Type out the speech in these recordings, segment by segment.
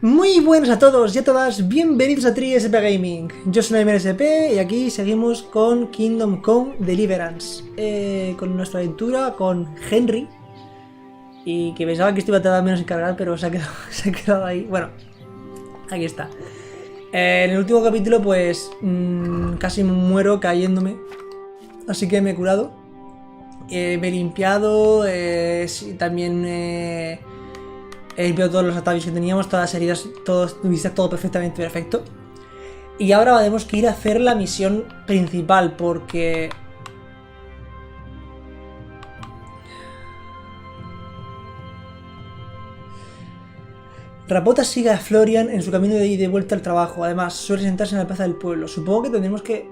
Muy buenas a todos y a todas, bienvenidos a TriSPGaming. Yo soy MSP y aquí seguimos con Kingdom Come Deliverance, con nuestra aventura con Henry. Y que pensaba que esto iba a tardar menos en cargar, pero se ha quedado ahí. Bueno, aquí está. En el último capítulo pues casi muero cayéndome, así que me he curado. Me he limpiado, también he limpiado todos los ataques que teníamos, todas las heridas, todo perfectamente perfecto. Y ahora tenemos que ir a hacer la misión principal porque... Rapota sigue a Florian en su camino de ida y vuelta al trabajo. Además, suele sentarse en la plaza del pueblo. Supongo que tendremos que...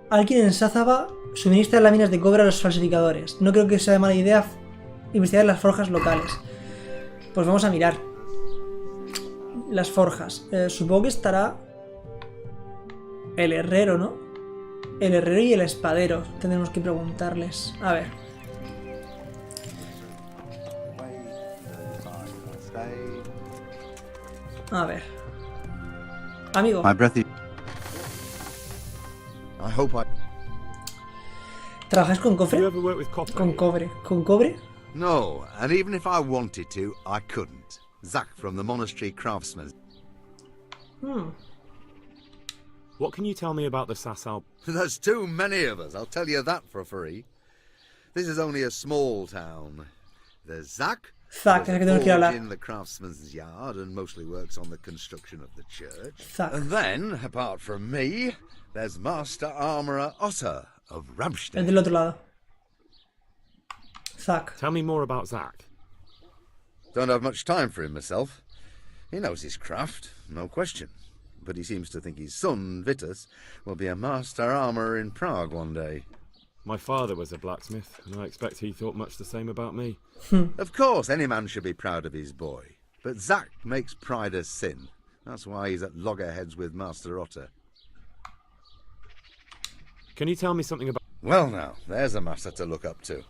Alguien en Sázava suministra láminas de cobre a los falsificadores. No creo que sea mala idea investigar las forjas locales. Pues vamos a mirar las forjas. Supongo que estará el herrero, ¿no? El herrero y el espadero. Tendremos que preguntarles. A ver. A ver. Amigo. ¿Trabajas con cofre? Con cobre. ¿Con cobre? No, and even if I wanted to, I couldn't. Zach from the monastery craftsman. What can you tell me about the Sassal? There's too many of us, I'll tell you that for free. This is only a small town. There's Zach, Zach, es que tengo que hablar. in the craftsman's yard and mostly works on the construction of the church. Zach. And then, apart from me, there's Master Armourer Otter of El Ramstein. del otro lado. Zach. Tell me more about Zach. Don't have much time for him myself. He knows his craft, no question. But he seems to think his son, Vitus, will be a master armourer in Prague one day. My father was a blacksmith, and I expect he thought much the same about me. Of course, any man should be proud of his boy. But Zach makes pride a sin. That's why he's at loggerheads with Master Otter. Can you tell me something about... Well now, there's a master to look up to.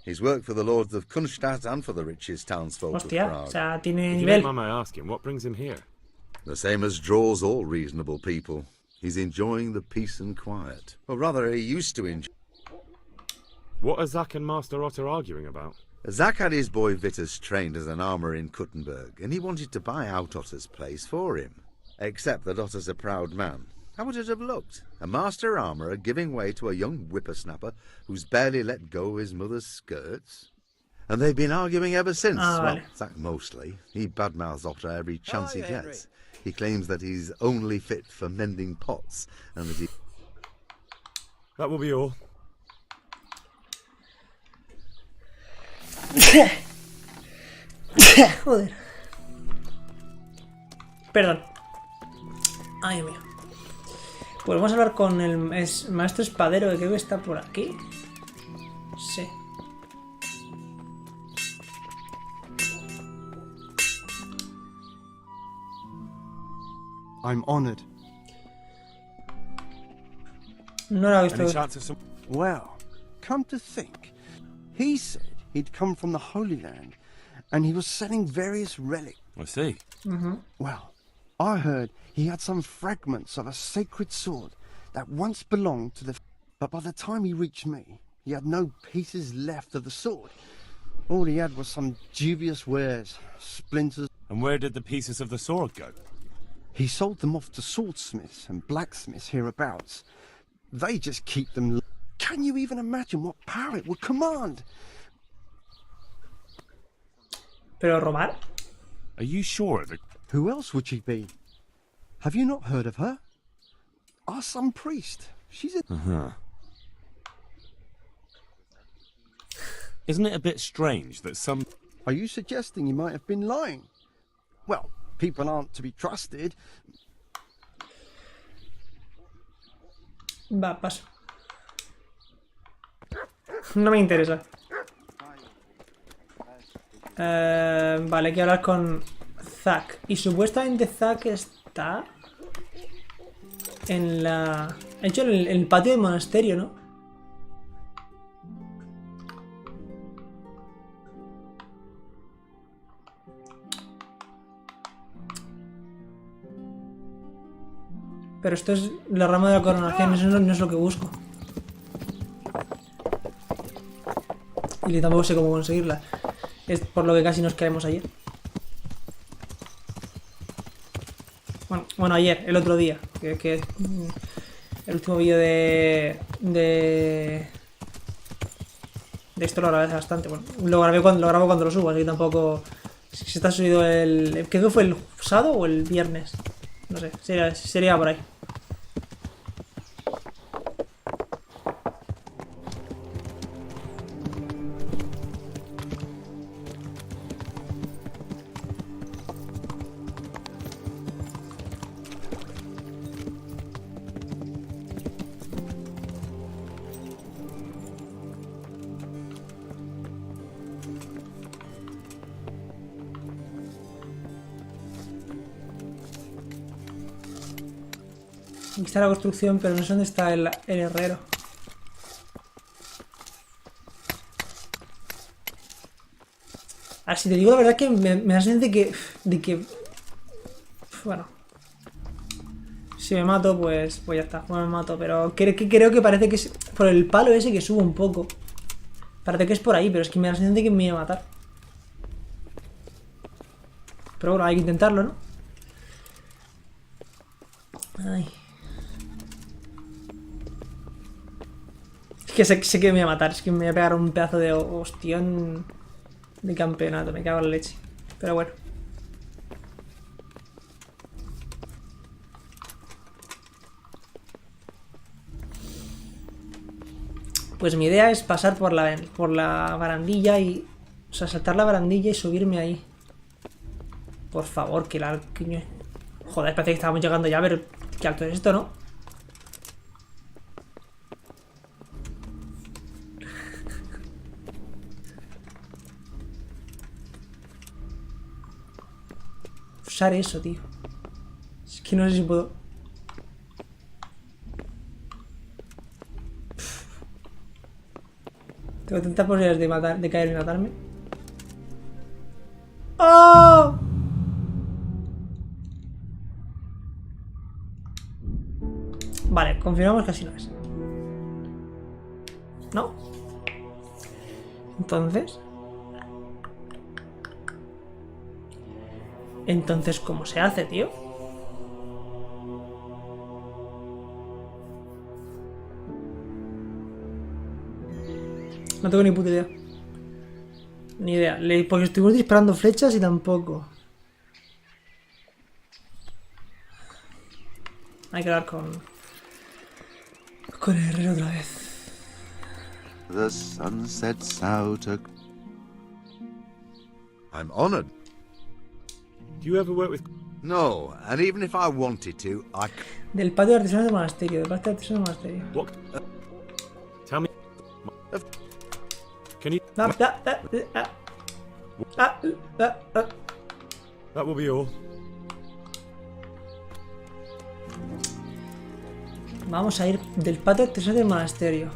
He's worked for the lords of Kunstadt and for the richest townsfolk of Hostia, o Prague. sea, tiene If you don't nivel. mind my asking, what brings him here? The same as draws all reasonable people. He's enjoying the peace and quiet. Or rather, he used to enjoy... What are Zach and Master Otter arguing about? Zach had his boy Vitus trained as an armourer in Kuttenberg, and he wanted to buy out Otter's place for him. Except that Otter's a proud man. How would it have looked? A master armourer giving way to a young whippersnapper who's barely let go of his mother's skirts? And they've been arguing ever since. Well, vale. Zach mostly. He badmouths Otter every chance he gets. He claims that he's only fit for mending pots, and that he... That will be all. Joder. Perdón. Ay, mío. Pues vamos a hablar con el maestro espadero, que creo que está por aquí. Sí. I'm honored. No lo he Any visto. chance of some... Well, come to think, he said he'd come from the Holy Land and he was selling various relics. I see. Well, I heard he had some fragments of a sacred sword that once belonged to the... But by the time he reached me, he had no pieces left of the sword. All he had was some dubious wares, splinters. And where did the pieces of the sword go? He sold them off to swordsmiths and blacksmiths hereabouts. They just keep them... Can you even imagine what power it would command? ¿Pero robar? Are you sure that... Who else would she be? Have you not heard of her? Our some priest. She's a... Isn't it a bit strange that some... Are you suggesting you might have been lying? Well, people aren't to be trusted. Va, paso. No me interesa. Vale, hay que hablar con Zach. Y supuestamente Zach está en la... De hecho, en el patio del monasterio, ¿no? Pero esto es la rama de la coronación, eso no es lo que busco. Y tampoco sé cómo conseguirla. Es por lo que casi nos caemos ayer. Bueno, ayer, el otro día. Que el último vídeo de esto lo grabé hace bastante. Bueno, lo grabo cuando lo subo, así que tampoco. Si está subido creo que fue el sábado o el viernes. No sé, sería por ahí. Aquí está la construcción, pero no sé dónde está el herrero. A ver, si te digo la verdad que me da sensación de que... Bueno. Si me mato, pues ya está. Bueno, me mato, pero creo que parece que es por el palo ese que subo un poco. Parece que es por ahí, pero es que me da la sensación de que me iba a matar. Pero bueno, hay que intentarlo, ¿no? Ay. Es que sé que me voy a matar, es que me voy a pegar un pedazo de hostión de campeonato, me cago en la leche. Pero bueno. Pues mi idea es pasar por la barandilla y... O sea, saltar la barandilla y subirme ahí. Por favor, que la... Joder, parece que estábamos llegando ya, pero... ¿Qué alto es esto, no? Usar eso, tío. Es que no sé si puedo... Tengo tantas posibilidades de caer y matarme. ¡Oh! Vale, confirmamos que así no es. ¿No? Entonces, ¿cómo se hace, tío? No tengo ni puta idea. Ni idea. Porque estuvimos disparando flechas y tampoco. Hay que hablar con el herrero otra vez. The sun sets out I'm honored. Do you ever work with... No, and even if I wanted to, Del patio de artesanos del monasterio. Del patio de artesanos del monasterio. What? Tell me... Can you... That will be all. Vamos a ir del patio de artesanos del monasterio.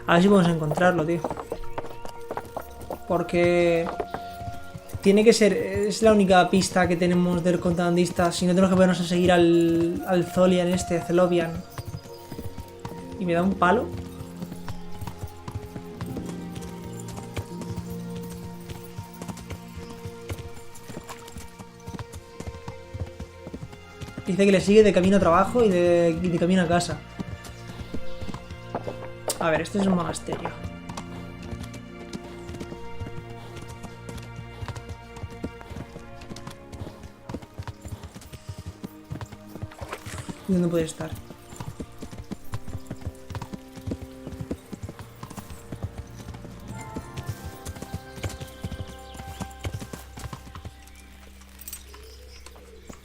A ver si podemos encontrarlo, tío. Porque... Tiene que ser... Es la única pista que tenemos del contrabandista. Si no tenemos que ponernos a seguir al Zolian este, Celovian. Y me da un palo. Dice que le sigue de camino a trabajo y de camino a casa. A ver, este es un monasterio. ¿Dónde puede estar?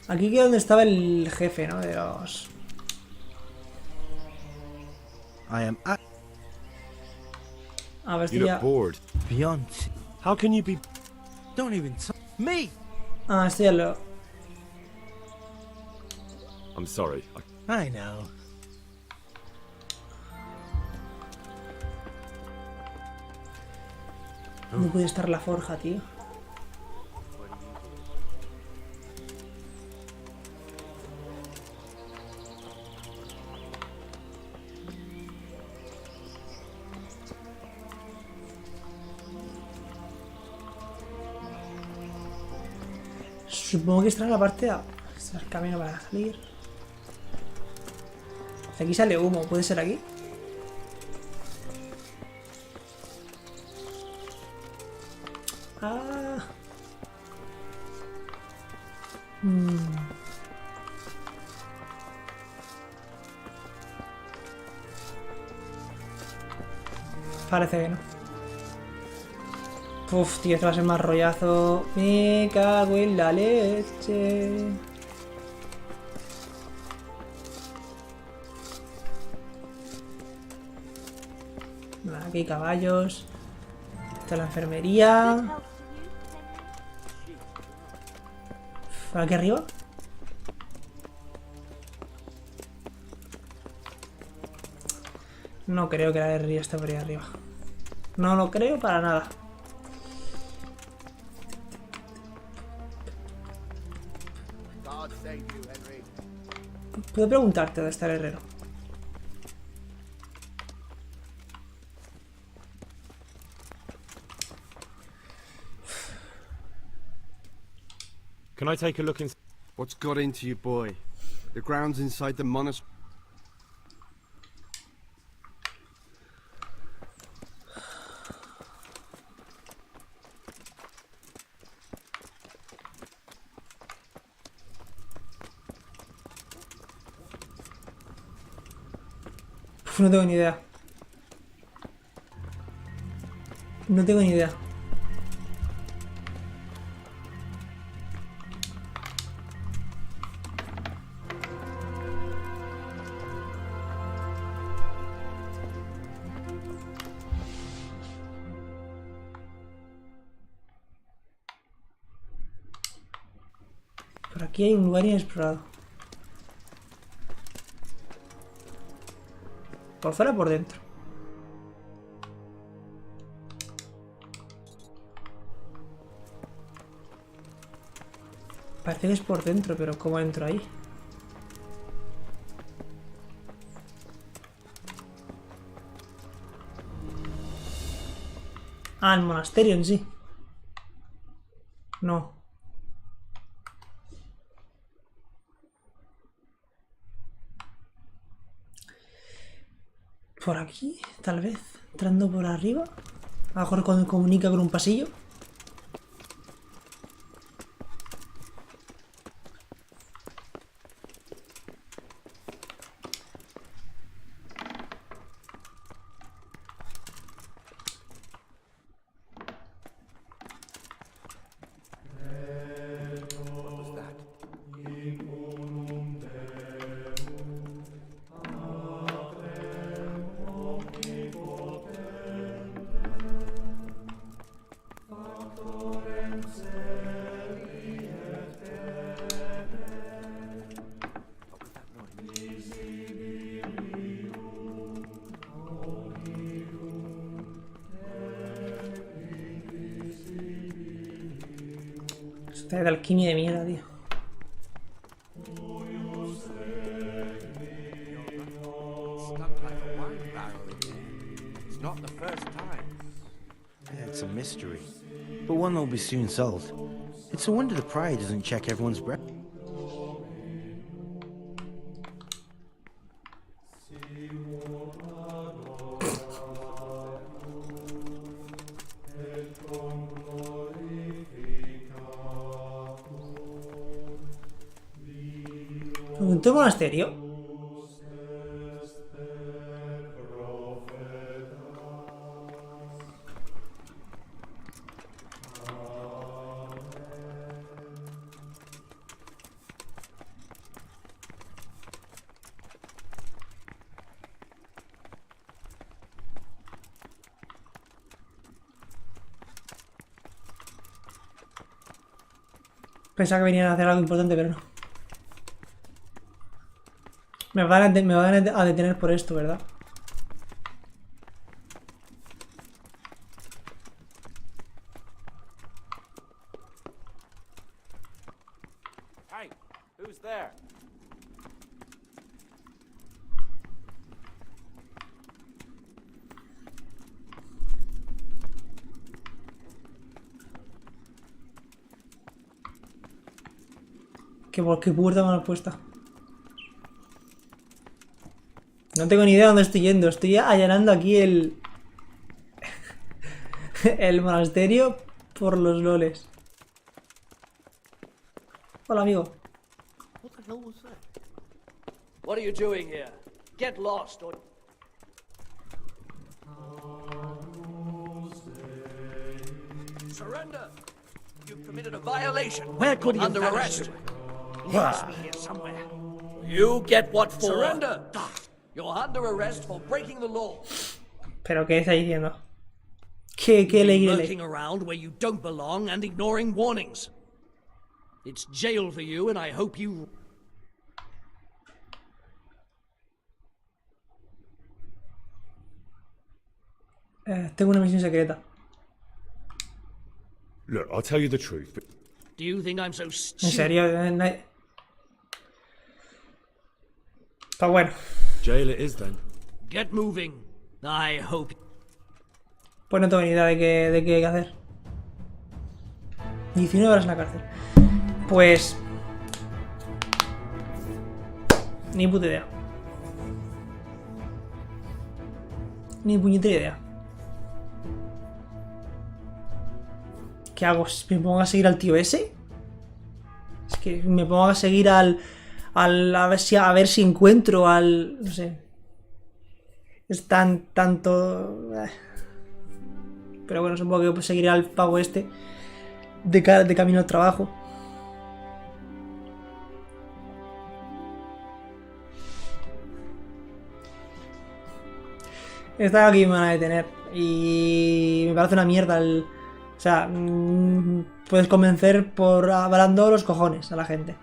Aquí que donde estaba el jefe, ¿no? De los... I am at A ver si You ya... look bored. beyond. How can you be... Don't even me. Ah, este ya lo... I'm sorry. I know. ¿Dónde puede estar la forja, tío? Supongo que estará en la parte de... Este es el camino para salir. Aquí sale humo, ¿puede ser aquí? Ah. Parece que no. Uf, tío, esto va a ser más rollazo. Me cago en la leche. Vale, aquí hay caballos. Esta es la enfermería. ¿Por aquí arriba? No creo que la herrería esté por ahí arriba. No lo creo para nada. Puedo preguntarte dónde está el herrero. Can I take a look in? What's got into you, boy? The grounds inside the monastery. Uf, no tengo ni idea. No tengo ni idea. Por aquí hay un lugar inexplorado. ¿Por fuera o por dentro? Parece que es por dentro, pero ¿cómo entro ahí? Ah, el monasterio en sí. No. Por aquí, tal vez. Entrando por arriba. A lo mejor cuando comunica con un pasillo. Está de alquimia de mierda, tío. Not the first time. Yeah, it's a mystery, but one that will be soon solved. It's a wonder the prior doesn't check everyone's breath. ¿Un monasterio? Pensaba que venían a hacer algo importante, pero no. Me van a detener por esto, ¿verdad? Hey, who's there? ¿Qué puerta me has puesto? No tengo ni idea de dónde estoy yendo. Estoy allanando aquí el... el monasterio por los loles. Hola, amigo. What the hell was that? What are you doing here? Get lost or... Surrender! You've committed a violation. Where could you under arrest? He must be here somewhere. You get what for? Surrender! You're under arrest for breaking the law. ¿Pero qué está diciendo? ¿Qué ley? Lurking around where you don't belong and ignoring warnings. It's jail for you, and I hope you... Tengo una misión secreta. Look, I'll tell you the truth, but Do you think I'm so En stupid? serio, está bueno. jail it is then. Get moving. I hope... Pues no tengo ni idea de qué hay que hacer. 19 horas en la cárcel. Pues... ni puta idea. Ni puñetera idea. ¿Qué hago? ¿Me pongo a seguir al tío ese? Es que me pongo a seguir al a ver si encuentro al... no sé. Es tanto... Pero bueno, supongo que pues seguiré al pavo este de camino al trabajo. Esta aquí me van a detener. Y me parece una mierda el... O sea, puedes convencer por hablando los cojones a la gente.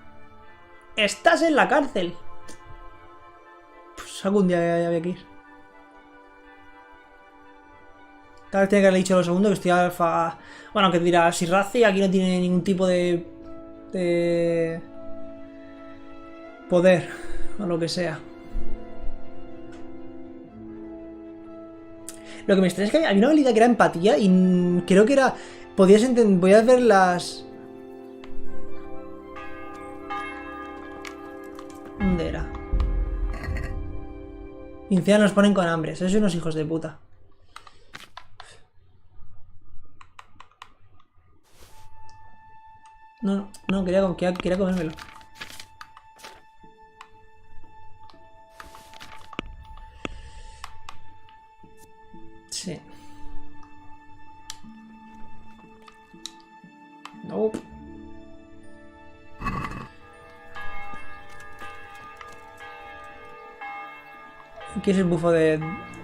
¡Estás en la cárcel! Pues algún día había que ir. Tal vez tenía que haberle dicho lo segundo, que estoy alfa... Bueno, que dirá, si Razi aquí no tiene ningún tipo de poder, o lo que sea. Lo que me extraña es que había una habilidad que era empatía y creo que era... podías ver las... ¿Dónde era? Y encima nos ponen con hambre, sois unos hijos de puta. No, quería comérmelo. Sí. No. ¿Qué es el bufo de...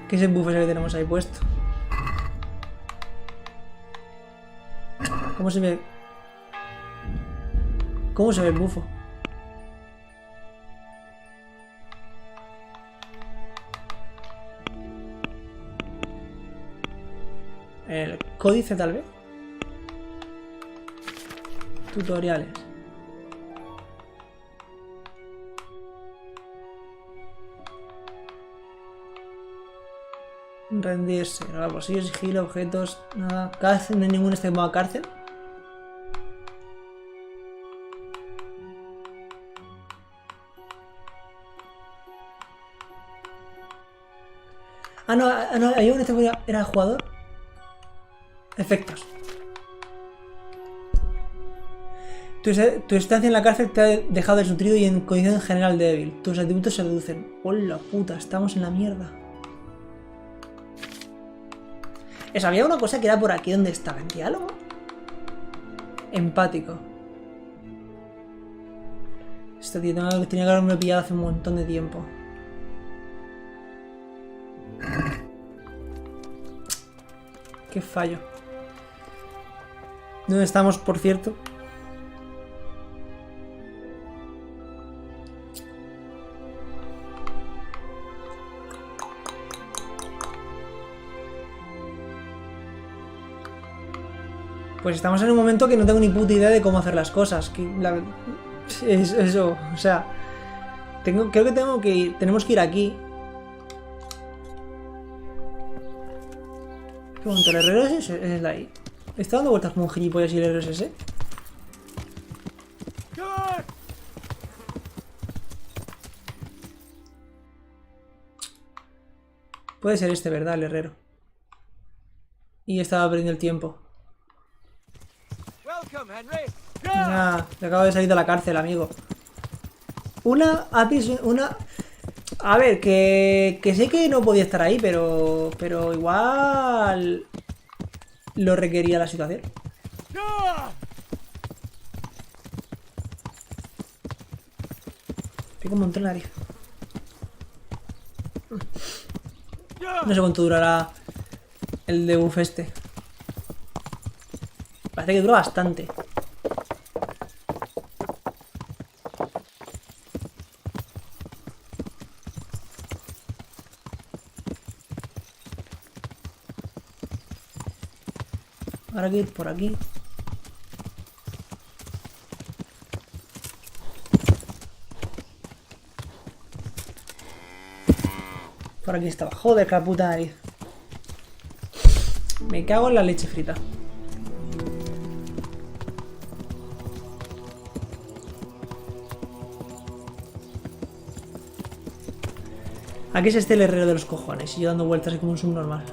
¿Qué es el bufo ese que tenemos ahí puesto? ¿Cómo se ve? ¿Cómo se ve el bufo? El códice tal vez. Tutoriales. Rendirse. Bolsillo, sigilo, objetos. Nada. Cárcel, no hay ningún extremo a cárcel. No, hay un extremo era jugador. Efectos. Tu estancia en la cárcel te ha dejado desnutrido y en condición general débil. Tus atributos se reducen. ¡Hola puta! Estamos en la mierda. Eso, había una cosa que era por aquí donde estaba en diálogo. Empático. Esto, tío, tenía que haberme pillado hace un montón de tiempo. Qué fallo. ¿Dónde estamos, por cierto? Pues estamos en un momento que no tengo ni puta idea de cómo hacer las cosas. Es eso, o sea... creo que tenemos que ir aquí. ¿Qué momento? ¿El herrero es ese? Es la I. ¿Está dando vueltas como un gilipollas y el herrero es ese? Puede ser este, ¿verdad? El herrero. Y estaba perdiendo el tiempo. Nah, le acabo de salir de la cárcel, amigo. Una... A ver, que sé que no podía estar ahí, pero igual lo requería la situación. Pico un montón la nariz. No sé cuánto durará el debuff este. Parece que dura bastante. Ahora hay que ir por aquí. Por aquí estaba. Joder, que la puta nariz. Me cago en la leche frita. Aquí es este el herrero de los cojones. Y yo dando vueltas como un subnormal.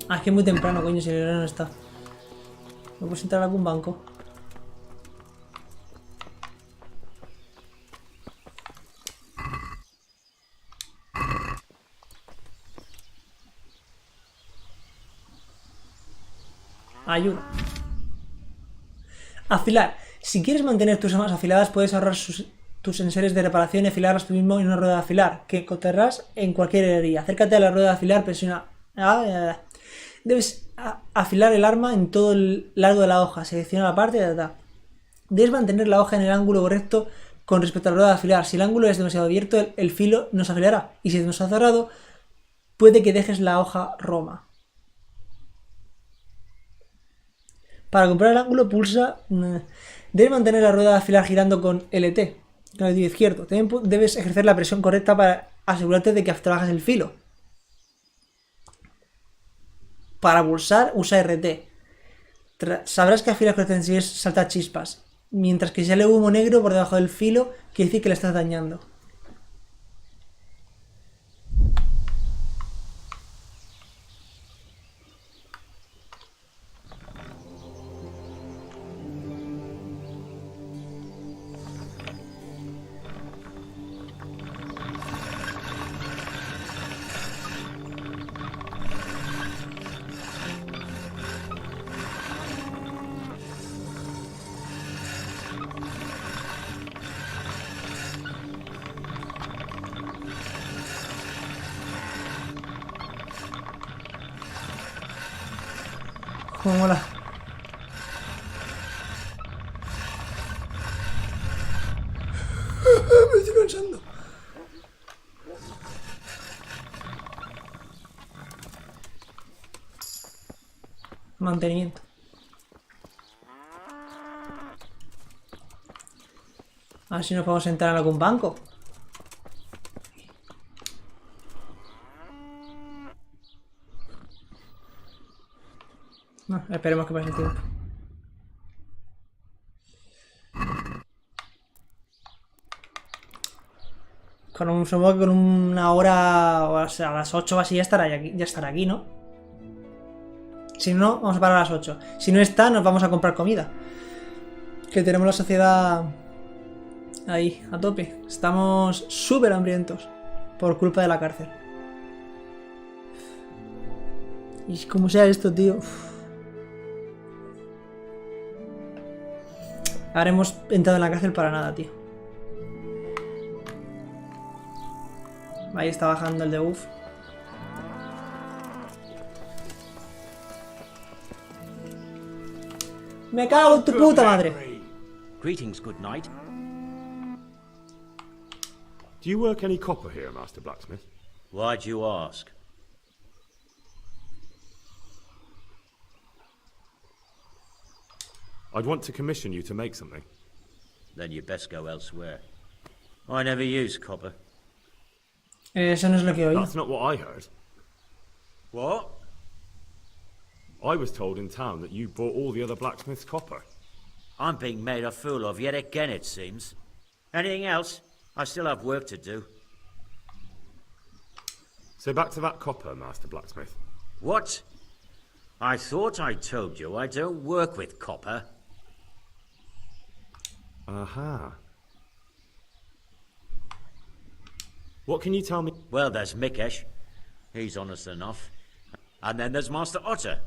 Ah, es que es muy temprano, coño, si el herrero no está. ¿Me puedo entrar a algún banco? Ayuda. Afilar. Si quieres mantener tus armas afiladas, puedes ahorrar tus enseres de reparación y afilarlas tú mismo en una rueda de afilar, que encontrarás en cualquier herrería. Acércate a la rueda de afilar, presiona... Debes afilar el arma en todo el largo de la hoja. Selecciona la parte de Debes mantener la hoja en el ángulo correcto con respecto a la rueda de afilar. Si el ángulo es demasiado abierto, el filo no se afilará. Y si es demasiado cerrado, puede que dejes la hoja roma. Para comprar el ángulo, pulsa... Debes mantener la rueda de afilar girando con LT, con el dedo izquierdo. También debes ejercer la presión correcta para asegurarte de que trabajas el filo. Para pulsar, usa RT. Sabrás que afilas correctamente si salta chispas. Mientras que si sale humo negro por debajo del filo, quiere decir que le estás dañando. Como mola. Me estoy cansando. Mantenimiento. A ver si nos podemos entrar en algún banco. No, esperemos que pase el tiempo. Supongo que con una hora, o sea, a las 8 o así ya estará aquí, ¿no? Si no, vamos a parar a las 8. Si no está, nos vamos a comprar comida. Que tenemos la sociedad ahí, a tope. Estamos súper hambrientos por culpa de la cárcel. Y como sea esto, tío. Ahora hemos entrado en la cárcel para nada, tío. Ahí está bajando el debuff. Me cago en tu puta madre. Greetings, good night. Do you work any copper here, Master Blacksmith? Why'd you ask? I'd want to commission you to make something. Then you'd best go elsewhere. I never use copper. Eso no es lo que oí. That's not what I heard. What? I was told in town that you bought all the other blacksmith's copper. I'm being made a fool of yet again, it seems. Anything else? I still have work to do. So back to that copper, Master Blacksmith. What? I thought I told you I don't work with copper. Aha. What can you tell me? Well, there's Mikesh. He's honest enough. And then there's Master Otter.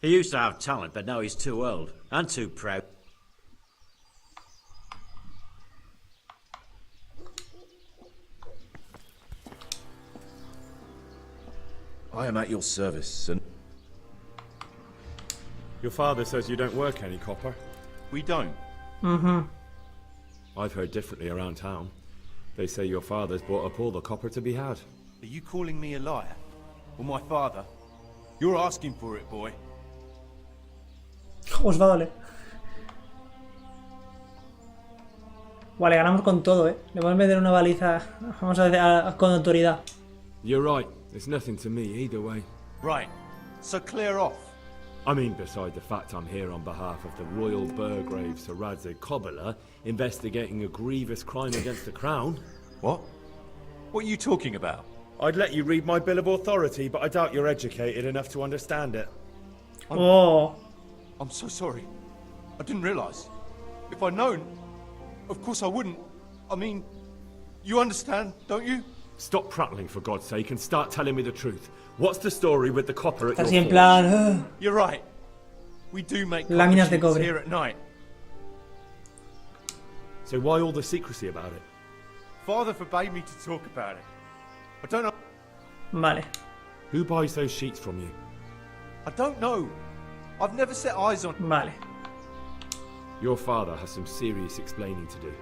He used to have talent, but now he's too old and too proud. I am at your service, and Your father says you don't work any copper. we don't. I've heard differently around town. They say your father's bought up all the copper to be had. Are you calling me a liar? Or my father? You're asking for it, boy. Os va a doler. Vale, ganamos con todo, ¿eh? Le vamos a meter una baliza. Vamos a decir con autoridad. You're right. It's nothing to me either way. Right. So clear off. I mean, beside the fact I'm here on behalf of the Royal Burgrave Saradze Cobbler, investigating a grievous crime against the Crown. What? What are you talking about? I'd let you read my Bill of Authority, but I doubt you're educated enough to understand it. Oh. I'm so sorry. I didn't realize. If I'd known, of course I wouldn't. I mean, you understand, don't you? Stop prattling, for God's sake, and start telling me the truth. What's the story with the copper at Así your en forge? plan. You're right. We do make Láminas de copper cobre. sheets here at night. So why all the secrecy about it? Father forbade me to talk about it. I don't know. Vale. Who buys those sheets from you? I don't know. I've never set eyes on. Vale. Your father has some serious explaining to do.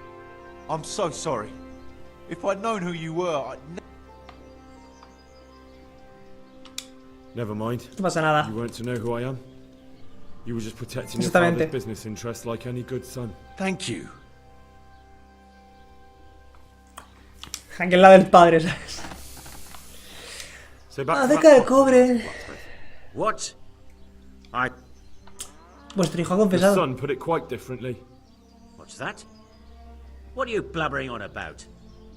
I'm so sorry. If I'd known who you were, I'd Never mind. No pasa nada. You weren't to know who I am. You were just protecting your Exactamente. father's business interests like any good son. Thank you. Aquí al lado del padre, ¿sabes? So back to Acerca that del copper, cobre. blacksmith. What? I... Vuestro hijo ha The confesado. son put it quite differently. What's that? What are you blabbering on about?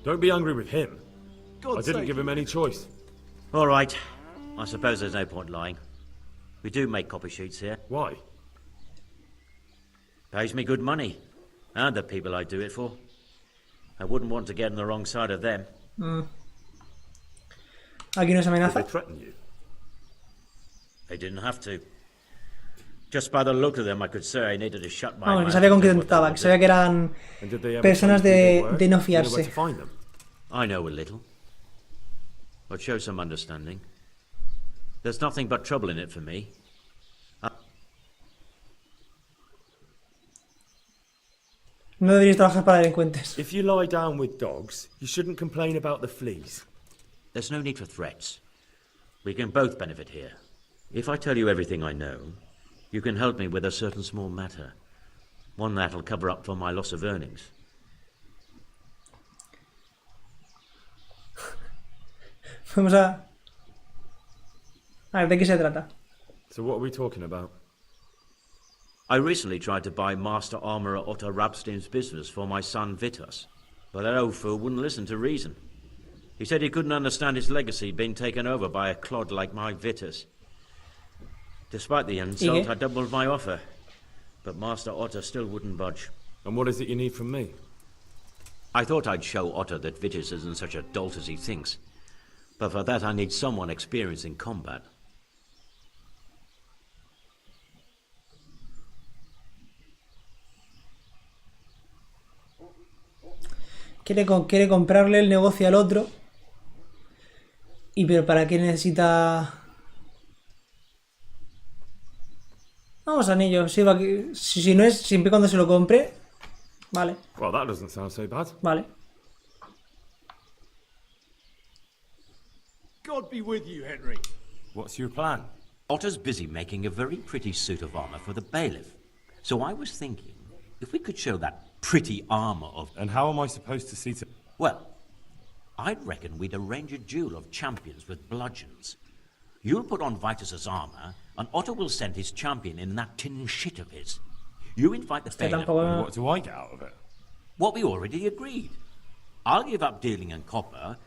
Don't be angry with him. God's I didn't sake. give him any choice. All right. I suppose there's no point lying. We do make copy sheets here. Why? Pays me good money. And the people I do it for. I wouldn't want to get on the wrong side of them. Aquí nos Did they amenaza. threaten you? They didn't have to. Just by the look of them, I could say I needed to shut my Vamos, que mouth sabía con and qué do what they tentaba, que wanted. sabía que eran And did they ever personas tell you who de they were? no You know fiarse. where to find them? I know a little. But show some understanding. There's nothing but trouble in it for me. No deberíais trabajar para delincuentes. If you lie down with dogs, you shouldn't complain about the fleas. There's no need for threats. We can both benefit here. If I tell you everything I know, you can help me with a certain small matter. One that'll cover up for my loss of earnings. Vamos a... A ver, ¿de qué se trata? So what are we talking about? I recently tried to buy Master Armourer Otto Rabstein's business for my son Vitus, but that old fool wouldn't listen to reason. He said he couldn't understand his legacy being taken over by a clod like my Vitus. Despite the insult, qué? I doubled my offer, but Master Otto still wouldn't budge. And what is it you need from me? I thought I'd show Otto that Vitus isn't such a dolt as he thinks, but for that I need someone experienced in combat. Quiere comprarle el negocio al otro. ¿Y pero para qué necesita...? Vamos, anillo. Si no es, siempre y cuando se lo compre. Vale, Well, that doesn't sound so bad. vale. God be with you, Henry. What's your plan? Otto's busy making a very pretty suit of armor for the bailiff. So I was thinking, if we could show that pretty armor of... And how am I supposed to see to... Well, I'd reckon we'd arrange a duel of champions with bludgeons. You'll put on Vitus's armor, and Otto will send his champion in that tin shit of his. You invite the failure. What do I get out of it? What we already agreed. I'll give up dealing in copper.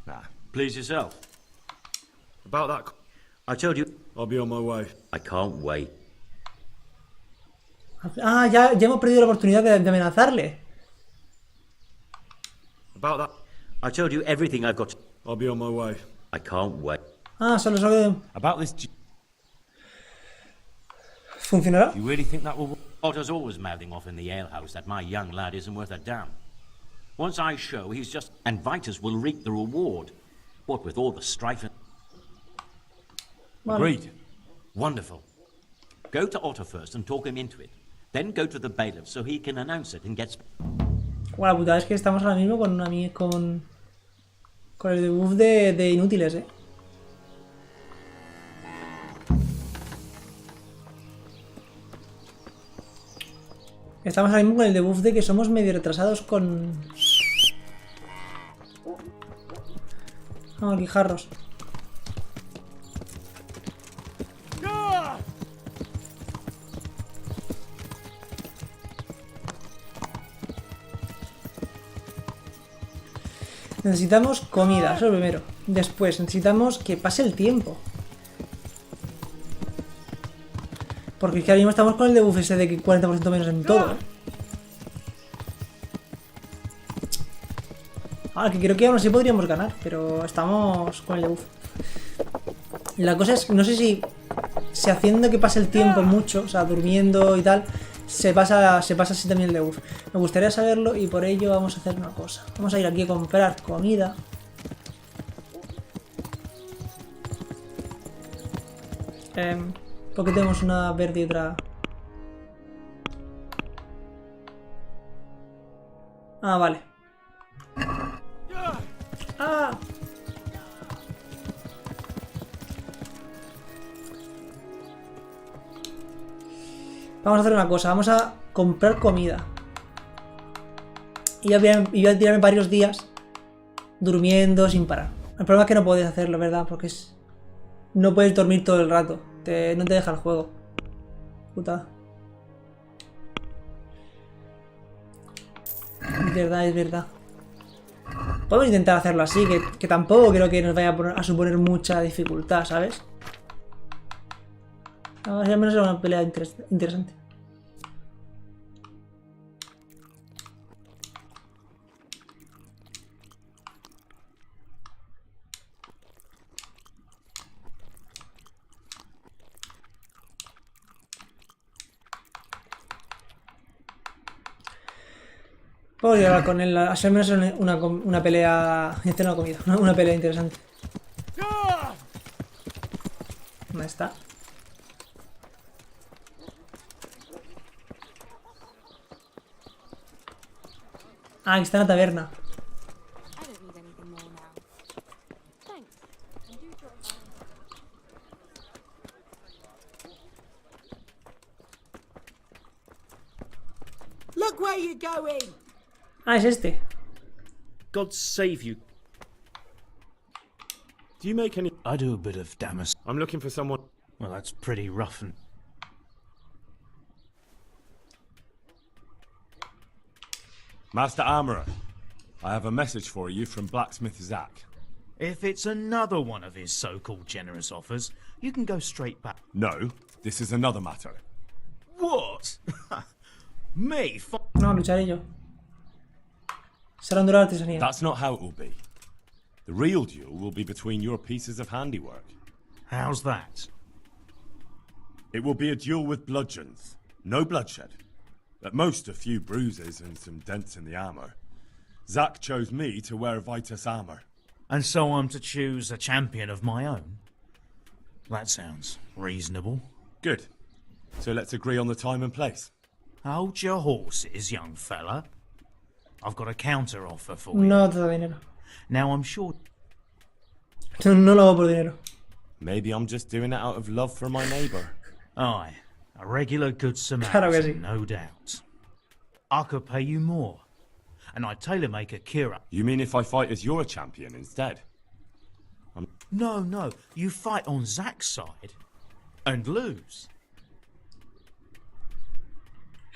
Nah. Please yourself. About that... I told you. I'll be on my way. I can't wait. Ah, ya hemos perdido la oportunidad de amenazarle. About that... I told you everything I've got. I'll be on my way. I can't wait. Ah, solo sabe... About this... ¿Funcionará? You really think that will... Otto's always mouthing off in the alehouse that my young lad isn't worth a damn. Once I show, he's just... And Vitus will reap the reward. What with all the strife and... Agreed. Wonderful. Go to Otto first and talk him into it. Then go to the bailiff so he can announce it and get... Bueno, la putada es que estamos ahora mismo con el debuff de inútiles, Estamos ahora mismo con el debuff de que somos medio retrasados con... Vamos, guijarros. Necesitamos comida, eso es lo primero. Después, necesitamos que pase el tiempo. Porque es que ahora mismo estamos con el debuff ese de que 40% menos en todo, Ahora que creo que aún así podríamos ganar, pero estamos con el debuff. La cosa es, no sé si haciendo que pase el tiempo mucho, o sea, durmiendo y tal, se pasa así también el debuff. Me gustaría saberlo y por ello vamos a hacer una cosa. Vamos a ir aquí a comprar comida. Porque tenemos una verde y otra... Ah, vale. ¡Ah! Vamos a hacer una cosa, vamos a comprar comida. Y voy a tirarme varios días durmiendo sin parar. El problema es que no puedes hacerlo, ¿verdad? Porque no puedes dormir todo el rato. No te deja el juego. Puta. Es verdad. Podemos intentar hacerlo así, que tampoco creo que nos vaya a suponer mucha dificultad, ¿sabes? A ver si al menos era una pelea interesante. Vamos a llegar con él, al menos una pelea... Una comida, una pelea interesante. ¿Dónde está? Ah, aquí está en la taberna. Look where you're going! Ah, es este. God save you. Do you make any... I do a bit of damage. I'm looking for someone... Well, that's pretty rough and... Master Armourer, I have a message for you from Blacksmith Zach. If it's another one of his so-called generous offers, you can go straight back. No, this is another matter. What? Me? No, lucharé yo. Será un duelo de artesanía. That's not how it will be. The real duel will be between your pieces of handiwork. How's that? It will be a duel with bludgeons. No bloodshed. At most, a few bruises and some dents in the armor. Zack chose me to wear Vitus armor. And so I'm to choose a champion of my own? That sounds reasonable. Good. So let's agree on the time and place. Hold your horses, young fella. I've got a counter offer for you. No te da dinero. Now I'm sure... No lo hago por dinero. Maybe I'm just doing it out of love for my neighbour. Aye. A regular good Claro que sí. Samaritan, no doubt. I could pay you more, and I'd tailor-make a cure. You mean if I fight as your champion instead? No, you fight on Zack's side and lose.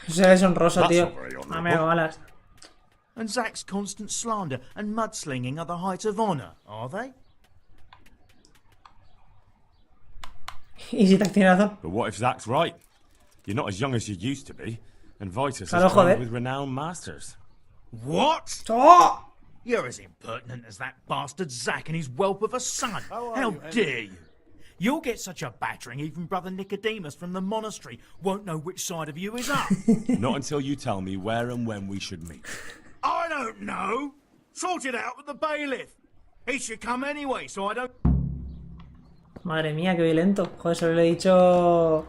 O sea, es honroso, That's tío. not very honourable. No me hago balas. And Zack's constant slander and mudslinging are the height of honour, are they? Y si te tiene razón. But what if Zack's right? You're not as young as you used to be, and Vitus Claro, has joder. trained with renowned masters. What? ¡Oh! You're as impertinent as that bastard Zack and his whelp of a son. How dare you? You'll get such a battering even Brother Nicodemus from the monastery won't know which side of you is up. Not until you tell me where and when we should meet. I don't know. Sort it out with the bailiff. He should come anyway, so I don't... Madre mía, qué violento. Joder, solo le he dicho...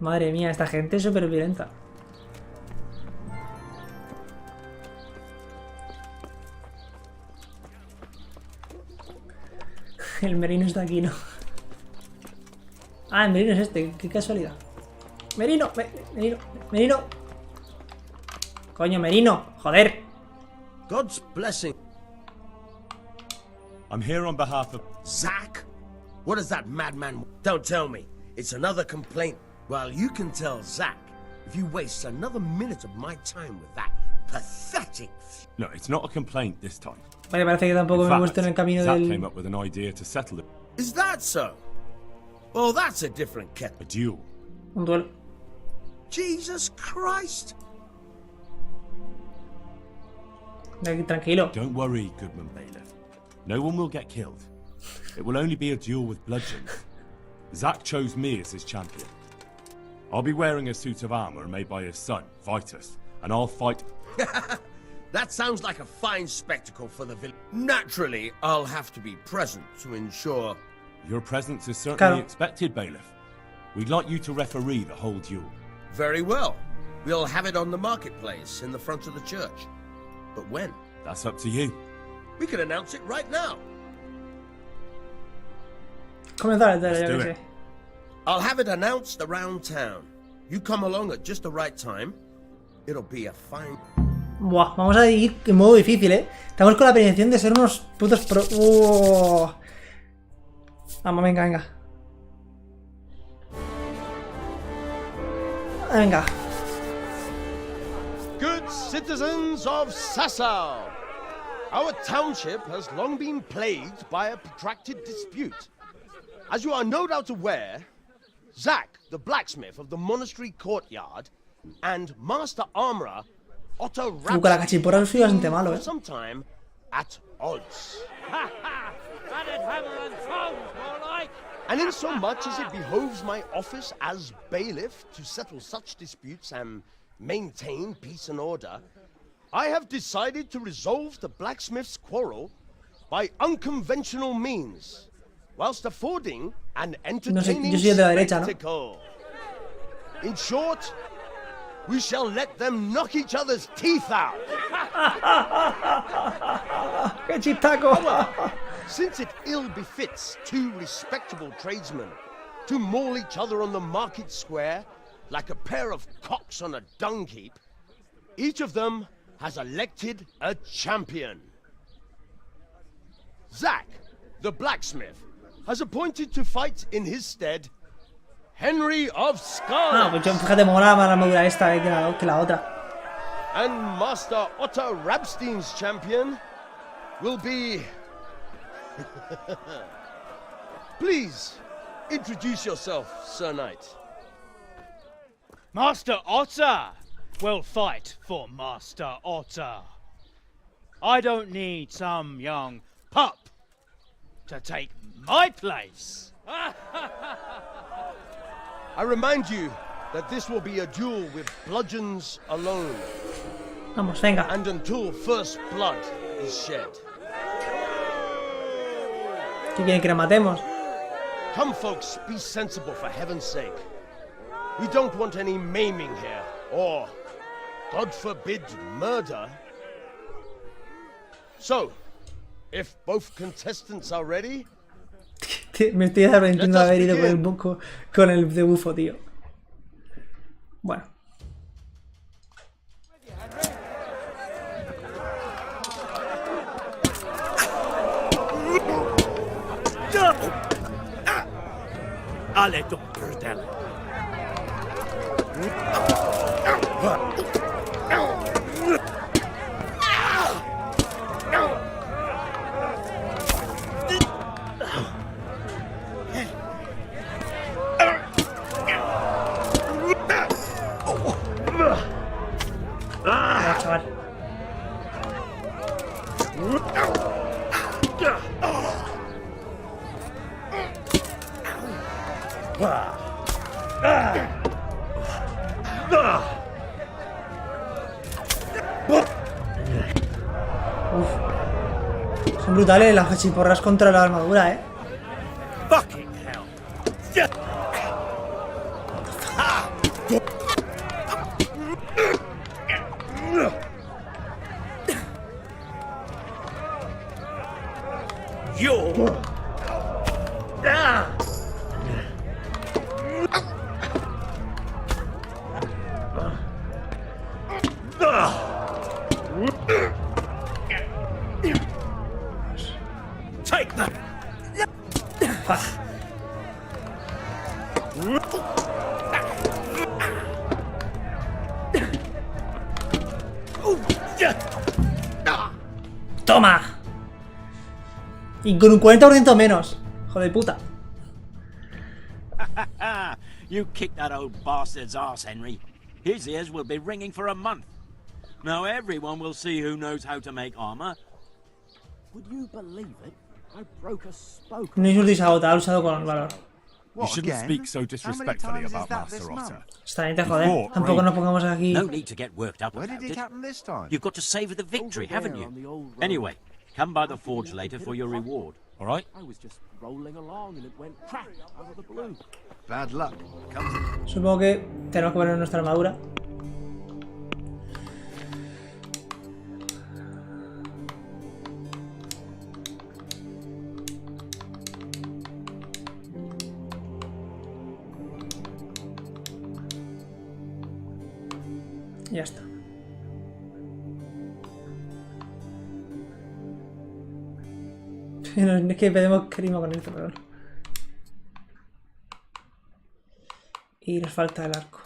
Madre mía, esta gente es súper violenta. El merino está aquí, ¿no? Ah, el merino es este. Qué casualidad. Merino, merino. Coño, merino. Joder. God's blessing. I'm here on behalf of... Zack? What does that madman... Don't tell me. It's another complaint. Well, you can tell Zack if you waste another minute of my time with that pathetic... No, it's not a complaint this time. Vale, parece que tampoco In me he fact, puesto en el camino Zack del... came up with an idea to settle it. Is that so? Well, that's a different kettle. A duel. Un duelo. Jesus Christ! Tranquilo. Don't worry, Goodman Bailiff. No one will get killed. It will only be a duel with bludgeons. Zack chose me as his champion. I'll be wearing a suit of armor made by his son, Vitus, and I'll fight... That sounds like a fine spectacle for the village. Naturally, I'll have to be present to ensure... Your presence is certainly Claro. expected, Bailiff. We'd like you to referee the whole duel. Very well. We'll have it on the marketplace in the front of the church. But when? That's up to you. We could announce it right now. Comenzar el duelo, Let's yo do que it. sé. I'll have it announced around town. You come along at just the right time. It'll be a fine... Buah, vamos a ir en modo difícil, Estamos con la penetración de ser unos putos pro... Vamos, venga. Venga. Good citizens of Sasau, our township has long been plagued by a protracted dispute. As you are no doubt aware, Zack, the blacksmith of the monastery courtyard, and master armorer Otto Con la Cachiporras soy bastante malo, for some time at odds. And in so much as it behoves my office as bailiff to settle such disputes and maintain peace and order, I have decided to resolve the blacksmith's quarrel by unconventional means, whilst affording an entertaining yo soy el de la derecha, ¿no? spectacle. In short, we shall let them knock each other's teeth out. ¡Qué chistaco! Since it ill befits two respectable tradesmen to maul each other on the market square like a pair of cocks on a dung heap, each of them has elected a champion. Zack, the blacksmith, has appointed to fight in his stead Henry of Scarlet. Pues yo, fíjate, me mola más la armadura esta que la otra. And Master Otto Rabstein's champion will be... Please, introduce yourself, Sir Knight. Master Otter will fight for Master Otter. I don't need some young pup to take my place. I remind you that this will be a duel with bludgeons alone, Vamos, venga. and until first blood is shed. ¿Qué quieren que nos matemos? Come, folks, be sensible for heaven's sake. We don't want any maiming here, or, God forbid, murder. So, if both contestants are ready... Me estoy arrepintiendo de haber ido con el de bufo, tío. Bueno. Ale to burdele. Chaval. Son brutales las cachiporras contra la armadura, Fucking hell. You're... Take that! ¡Toma! Y con un 40% menos. Joder de puta. You kicked that old bastard's arse, Henry. His ears will be ringing for a month. Now everyone will see who knows how to make armor. Would you believe it? I broke a spoke. No insultéis a Ota, ha usado con valor. You shouldn't speak so disrespectfully about Master Otter. Está bien, joder. Tampoco nos pongamos aquí. No need to get worked up Where about did it it. happen this time? You've got to savor the victory, haven't you? Anyway, come by the forge later for your reward. All right? I was just rolling along and it went crack out of the blue. Bad luck. Comes Supongo que tenemos que poner nuestra armadura. Ya está. No, es que pedimos crima con esto, perdón. Y nos falta el arco.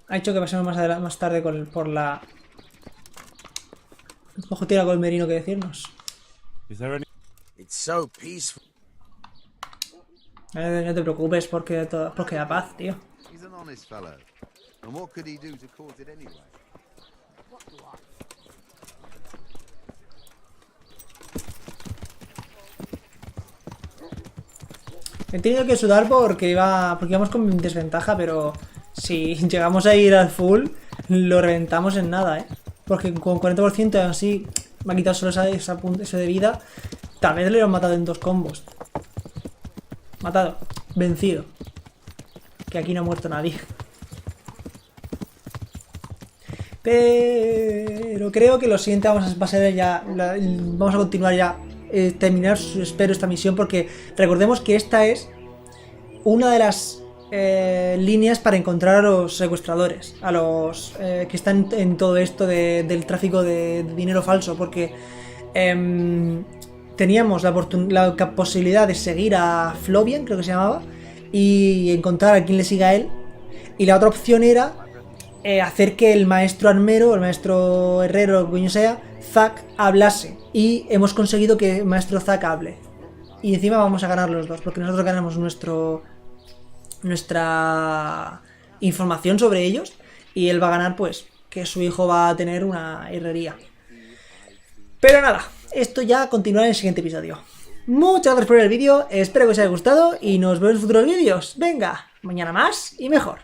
Ha hecho que pasemos más tarde por la... Ojo, tiene algo el merino que decirnos. Is there any... It's so peaceful. No te preocupes porque da paz, tío. He's an honest fellow. And what could he do to cause it anyway? He tenido que sudar porque íbamos con desventaja, pero si llegamos a ir al full, lo reventamos en nada, Porque con 40% así me ha quitado solo eso de vida. Tal vez le hemos matado en 2 combos. Matado. Vencido. Que aquí no ha muerto nadie. Pero creo que lo siguiente va a ser ya... vamos a continuar ya. Terminar, espero, esta misión. Porque recordemos que esta es una de las líneas para encontrar a los secuestradores. A los que están en todo esto del tráfico de dinero falso. Porque... teníamos la posibilidad de seguir a Flobian, creo que se llamaba, y encontrar a quien le siga a él. Y la otra opción era hacer que el maestro armero, el maestro herrero, lo que sea, Zack, hablase. Y hemos conseguido que el maestro Zack hable. Y encima vamos a ganar los dos, porque nosotros ganamos nuestra información sobre ellos. Y él va a ganar, pues, que su hijo va a tener una herrería. Pero nada, esto ya continuará en el siguiente episodio. Muchas gracias por ver el vídeo, espero que os haya gustado y nos vemos en futuros vídeos. Venga, mañana más y mejor.